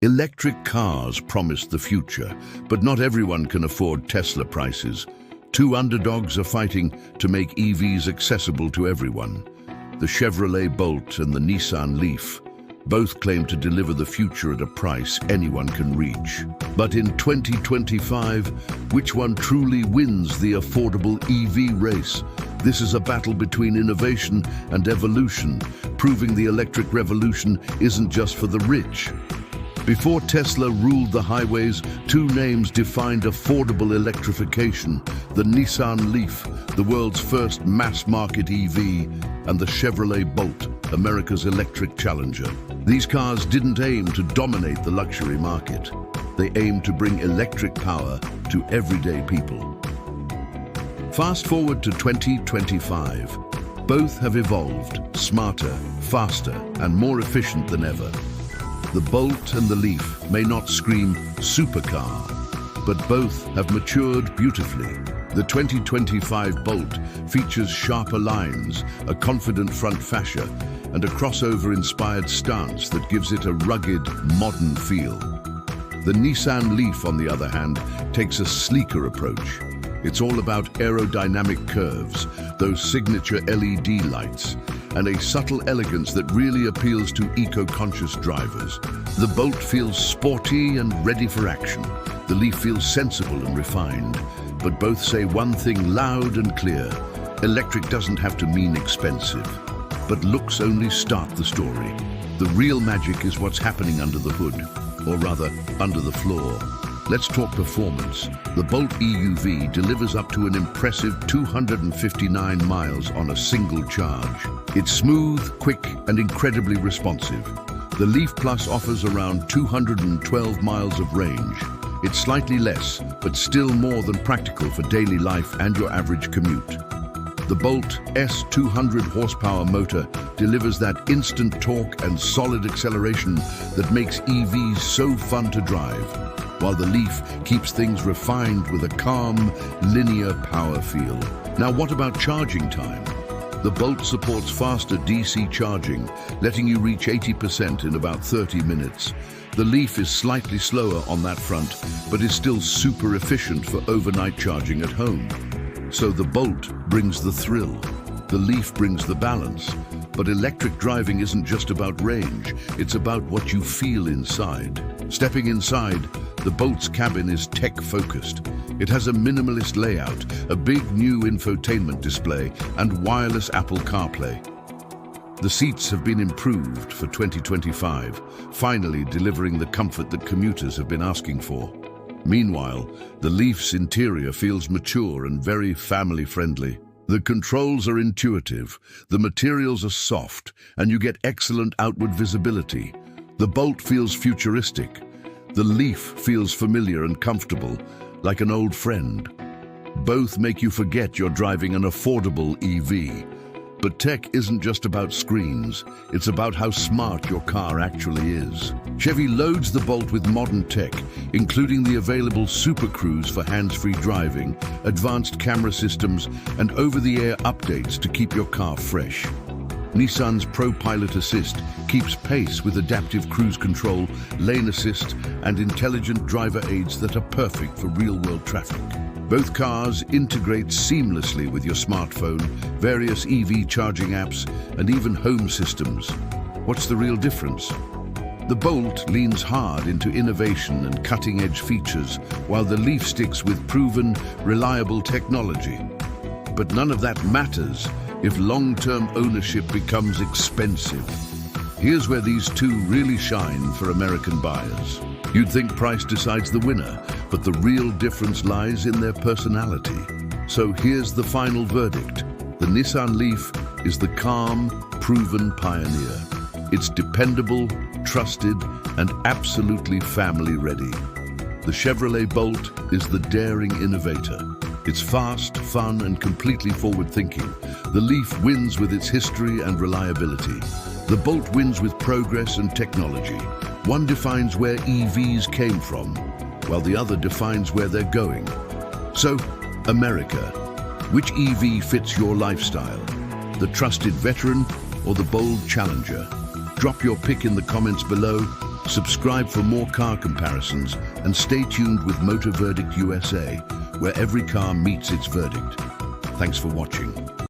Electric cars promise the future, but not everyone can afford Tesla prices. Two underdogs are fighting to make EVs accessible to everyone. The Chevrolet Bolt and the Nissan Leaf both claim to deliver the future at a price anyone can reach. But in 2025, which one truly wins the affordable EV race? This is a battle between innovation and evolution, proving the electric revolution isn't just for the rich. Before Tesla ruled the highways, two names defined affordable electrification: the Nissan Leaf, the world's first mass-market EV, and the Chevrolet Bolt, America's electric challenger. These cars didn't aim to dominate the luxury market. They aimed to bring electric power to everyday people. Fast forward to 2025. Both have evolved, smarter, faster, and more efficient than ever. The Bolt and the Leaf may not scream supercar, but both have matured beautifully. The 2025 Bolt features sharper lines, a confident front fascia, and a crossover-inspired stance that gives it a rugged, modern feel. The Nissan Leaf, on the other hand, takes a sleeker approach. It's all about aerodynamic curves, those signature LED lights, and a subtle elegance that really appeals to eco-conscious drivers. The Bolt feels sporty and ready for action. The Leaf feels sensible and refined, but both say one thing loud and clear: electric doesn't have to mean expensive. But looks only start the story. The real magic is what's happening under the hood, or rather, under the floor. Let's talk performance. The Bolt EUV delivers up to an impressive 259 miles on a single charge. It's smooth, quick, and incredibly responsive. The Leaf Plus offers around 212 miles of range. It's slightly less, but still more than practical for daily life and your average commute. The Bolt S200 horsepower motor delivers that instant torque and solid acceleration that makes EVs so fun to drive, while the Leaf keeps things refined with a calm, linear power feel. Now, what about charging time? The Bolt supports faster DC charging, letting you reach 80% in about 30 minutes. The Leaf is slightly slower on that front, but is still super efficient for overnight charging at home. So the Bolt brings the thrill, the Leaf brings the balance. But electric driving isn't just about range, it's about what you feel inside. Stepping inside, the Bolt's cabin is tech-focused. It has a minimalist layout, a big new infotainment display, and wireless Apple CarPlay. The seats have been improved for 2025, finally delivering the comfort that commuters have been asking for. Meanwhile, the Leaf's interior feels mature and very family-friendly. The controls are intuitive, the materials are soft, and you get excellent outward visibility. The Bolt feels futuristic. The Leaf feels familiar and comfortable, like an old friend. Both make you forget you're driving an affordable EV. But tech isn't just about screens, it's about how smart your car actually is. Chevy loads the Bolt with modern tech, including the available Super Cruise for hands-free driving, advanced camera systems, and over-the-air updates to keep your car fresh. Nissan's ProPILOT Assist keeps pace with adaptive cruise control, lane assist, and intelligent driver aids that are perfect for real-world traffic. Both cars integrate seamlessly with your smartphone, various EV charging apps, and even home systems. What's the real difference? The Bolt leans hard into innovation and cutting-edge features, while the Leaf sticks with proven, reliable technology. But none of that matters if long-term ownership becomes expensive. Here's where these two really shine for American buyers. You'd think price decides the winner, but the real difference lies in their personality. So here's the final verdict. The Nissan Leaf is the calm, proven pioneer. It's dependable, trusted, and absolutely family-ready. The Chevrolet Bolt is the daring innovator. It's fast, fun, and completely forward-thinking. The Leaf wins with its history and reliability. The Bolt wins with progress and technology. One defines where EVs came from, while the other defines where they're going. So, America, which EV fits your lifestyle? The trusted veteran or the bold challenger? Drop your pick in the comments below Subscribe for more car comparisons and stay tuned with Motor Verdict USA, where every car meets its verdict. Thanks for watching.